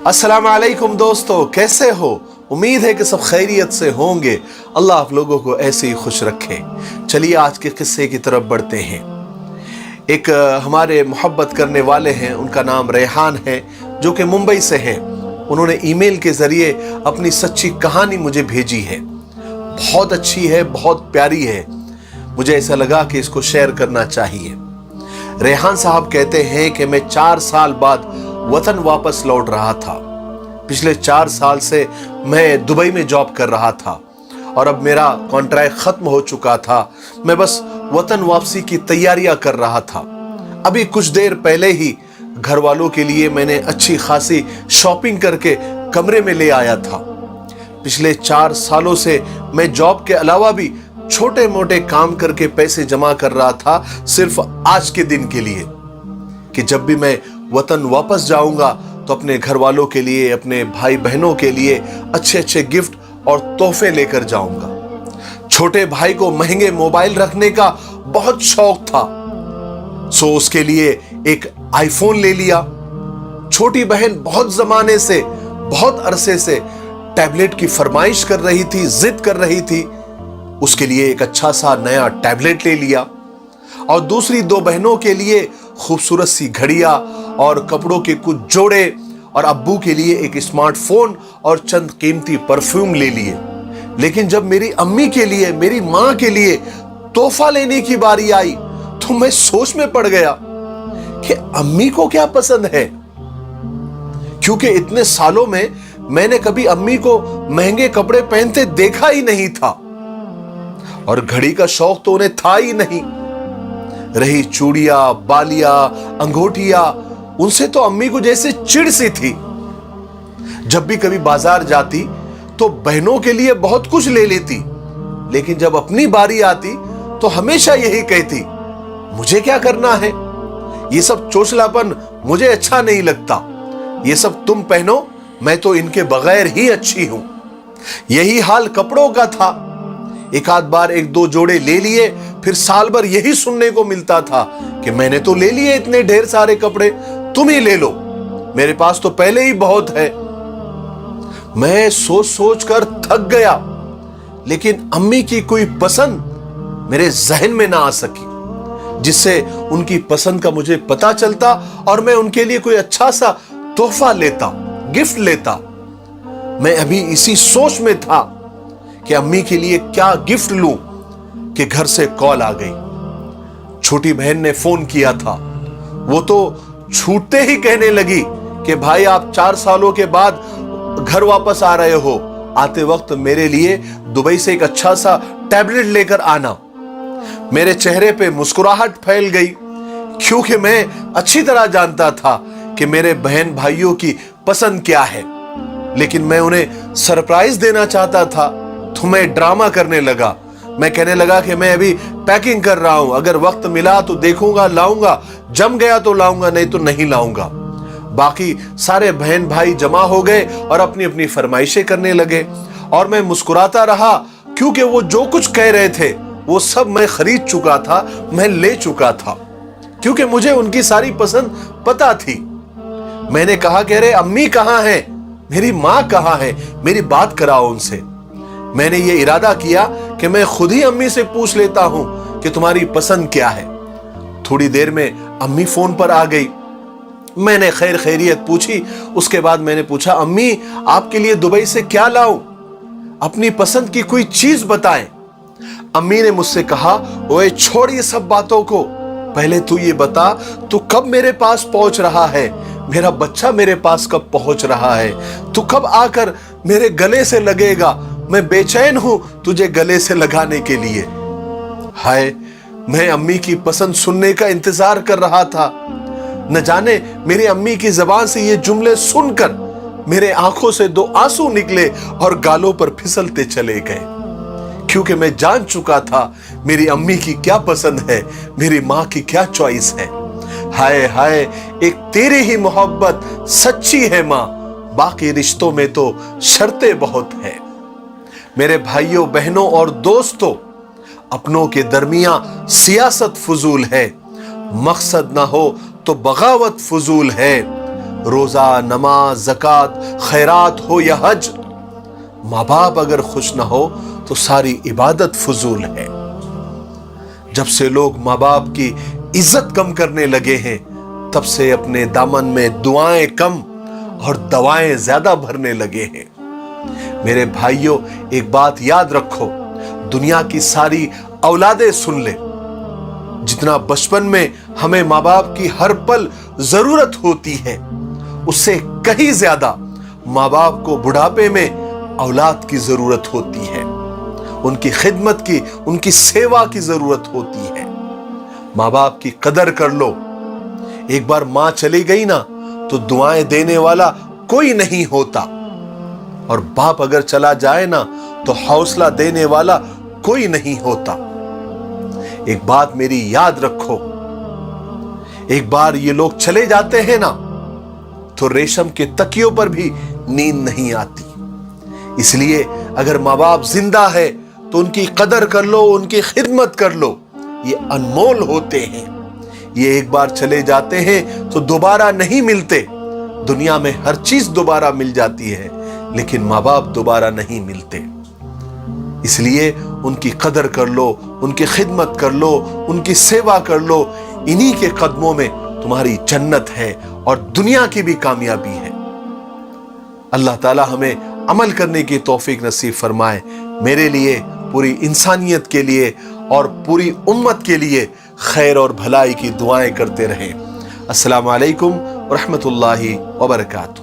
अस्सलाम वालेकुम दोस्तों, कैसे हो? उम्मीद है कि सब खैरियत से होंगे। अल्लाह आप लोगों को ऐसे ही खुश रखे। चलिए आज के किस्से की तरफ बढ़ते हैं। एक हमारे मोहब्बत करने वाले हैं, उनका नाम रेहान है, जो कि मुंबई से हैं। उन्होंने ईमेल के ज़रिए अपनी सच्ची कहानी मुझे भेजी है। बहुत अच्छी है, बहुत प्यारी है। मुझे ऐसा लगा कि इसको शेयर करना चाहिए। रेहान साहब कहते हैं कि मैं 4 साल बाद वतन वापस लौट रहा था। पिछले 4 साल से मैं दुबई में जॉब कर रहा था और अब मेरा कॉन्ट्रैक्ट खत्म हो चुका था। मैं बस वतन वापसी की तैयारियां कर रहा था। अभी कुछ देर पहले ही घर वालों के लिए मैंने अच्छी खासी शॉपिंग करके कमरे में ले आया था। पिछले 4 सालों से मैं जॉब के अलावा भी छोटे मोटे काम करके पैसे जमा कर रहा था, सिर्फ आज के दिन के लिए कि जब भी मैं वतन वापस जाऊंगा तो अपने घर वालों के लिए, अपने भाई बहनों के लिए अच्छे अच्छे गिफ्ट और तोहफे लेकर जाऊंगा। छोटे भाई को महंगे मोबाइल रखने का बहुत शौक था, सो उसके लिए एक आईफोन ले लिया। छोटी बहन बहुत जमाने से, बहुत अरसे से टैबलेट की फरमाइश कर रही थी, जिद कर रही थी, उसके लिए एक अच्छा सा नया टैबलेट ले लिया। और दूसरी 2 बहनों के लिए खूबसूरत सी घड़ियां और कपड़ों के कुछ जोड़े, और अब्बू के लिए एक स्मार्टफोन और चंद कीमती परफ्यूम ले लिए। लेकिन जब मेरी अम्मी के लिए, मेरी मां के लिए तोहफा लेने की बारी आई तो मैं सोच में पड़ गया कि अम्मी को क्या पसंद है, क्योंकि इतने सालों में मैंने कभी अम्मी को महंगे कपड़े पहनते देखा ही नहीं था और घड़ी का शौक तो उन्हें था ही नहीं। रही चूड़ियां, बालियां, अंगूठियां, उनसे तो अम्मी को जैसे चिढ़ सी थी। जब भी कभी बाजार जाती तो बहनों के लिए बहुत कुछ ले लेती, लेकिन जब अपनी बारी आती तो हमेशा यही कहती, मुझे क्या करना है, ये सब चोचलापन मुझे अच्छा नहीं लगता, ये सब तुम पहनो, मैं तो इनके बगैर ही अच्छी हूं। यही हाल कपड़ों का था। एक आध बार 1-2 जोड़े ले लिए, फिर साल भर यही सुनने को मिलता था कि मैंने तो ले लिए इतने ढेर सारे कपड़े, तुम ही ले लो, मेरे पास तो पहले ही बहुत है। मैं सोच सोच कर थक गया, लेकिन अम्मी की कोई पसंद मेरे जहन में ना आ सकी जिससे उनकी पसंद का मुझे पता चलता और मैं उनके लिए कोई अच्छा सा तोहफा लेता, गिफ्ट लेता। मैं अभी इसी सोच में था कि अम्मी के लिए क्या गिफ्ट लूं कि घर से कॉल आ गई। छोटी बहन ने फोन किया था। वो तो छूटते ही कहने लगी कि भाई आप 4 सालों के बाद घर वापस आ रहे हो, आते वक्त मेरे लिए दुबई से एक अच्छा सा टैबलेट लेकर आना। मेरे चेहरे पे मुस्कुराहट फैल गई, क्योंकि मैं अच्छी तरह जानता था कि मेरे बहन भाइयों की पसंद क्या है, लेकिन मैं उन्हें सरप्राइज देना चाहता था। तो मैं ड्रामा करने लगा। मैं कहने लगा कि मैं अभी पैकिंग कर रहा हूं, अगर वक्त मिला तो देखूंगा, लाऊंगा, जम गया तो लाऊंगा, नहीं तो नहीं लाऊंगा। बाकी सारे बहन भाई जमा हो गए और अपनी अपनी फरमाइशें करने लगे और मैं मुस्कुराता रहा, क्योंकि वो जो कुछ कह रहे थे वो सब मैं खरीद चुका था, मैं ले चुका था, क्योंकि मुझे उनकी सारी पसंद पता थी। मैंने कहा कि अरे अम्मी कहां है, मेरी मां कहां है, मेरी बात कराओ उनसे। मैंने ये इरादा किया कि मैं खुद ही अम्मी से पूछ लेता हूं कि तुम्हारी पसंद क्या है। थोड़ी देर में अम्मी फोन पर आ गई। मैंने खैर खैरियत पूछी। उसके बाद मैंने पूछा, अम्मी आपके लिए दुबई से क्या लाऊं, अपनी पसंद की कोई चीज बताएं। अम्मी ने मुझसे कहा, ओए छोड़ ये सब बातों को, पहले तू ये बता तू कब मेरे पास पहुंच रहा है, मेरा बच्चा मेरे पास कब पहुंच रहा है, तू कब आकर मेरे गले से लगेगा, मैं बेचैन हूं तुझे गले से लगाने के लिए। हाय, मैं अम्मी की पसंद सुनने का इंतजार कर रहा था। न जाने मेरी अम्मी की जबान से ये जुमले सुनकर मेरे आंखों से 2 आंसू निकले और गालों पर फिसलते चले गए, क्योंकि मैं जान चुका था मेरी अम्मी की क्या पसंद है, मेरी मां की क्या चॉइस है। हाय हाय, एक तेरी ही मोहब्बत सच्ची है मां, बाकी रिश्तों में तो शर्तें बहुत है। मेरे भाइयों बहनों और दोस्तों, अपनों के दरमियान सियासत फजूल है, मकसद ना हो तो बगावत फजूल है। روزہ، نماز، زکات، خیرات ہو یا حج، ماں باپ اگر خوش نہ ہو تو ساری عبادت فضول ہے۔ جب سے لوگ ماں باپ کی عزت کم کرنے لگے ہیں، تب سے اپنے دامن میں دعائیں کم اور دوائیں زیادہ بھرنے لگے ہیں۔ میرے بھائیوں، ایک بات یاد رکھو، دنیا کی ساری اولادیں سن لے، جتنا بچپن میں ہمیں ماں باپ کی ہر پل ضرورت ہوتی ہے، اس سے کہیں زیادہ ماں باپ کو بڑھاپے میں اولاد کی ضرورت ہوتی ہے، ان کی خدمت کی، ان کی سیوا کی ضرورت ہوتی ہے۔ ماں باپ کی قدر کر لو۔ ایک بار ماں چلی گئی نا تو دعائیں دینے والا کوئی نہیں ہوتا، اور باپ اگر چلا جائے نا تو حوصلہ دینے والا کوئی نہیں ہوتا۔ ایک بات میری یاد رکھو، ایک بار یہ لوگ چلے جاتے ہیں نا تو ریشم کے تکیوں پر بھی نیند نہیں آتی۔ اس لیے اگر ماں باپ زندہ ہے تو ان کی قدر کر لو، ان کی خدمت کر لو، یہ انمول ہوتے ہیں۔ یہ ایک بار چلے جاتے ہیں تو دوبارہ نہیں ملتے۔ دنیا میں ہر چیز دوبارہ مل جاتی ہے، لیکن ماں باپ دوبارہ نہیں ملتے۔ اس لیے ان کی قدر کر لو، ان کی خدمت کر لو، ان کی سیوا کر لو۔ انہی کے قدموں میں تمہاری جنت ہے اور دنیا کی بھی کامیابی ہے۔ اللہ تعالی ہمیں عمل کرنے کی توفیق نصیب فرمائے۔ میرے لیے، پوری انسانیت کے لیے اور پوری امت کے لیے خیر اور بھلائی کی دعائیں کرتے رہیں۔ السلام علیکم ورحمۃ اللہ وبرکاتہ۔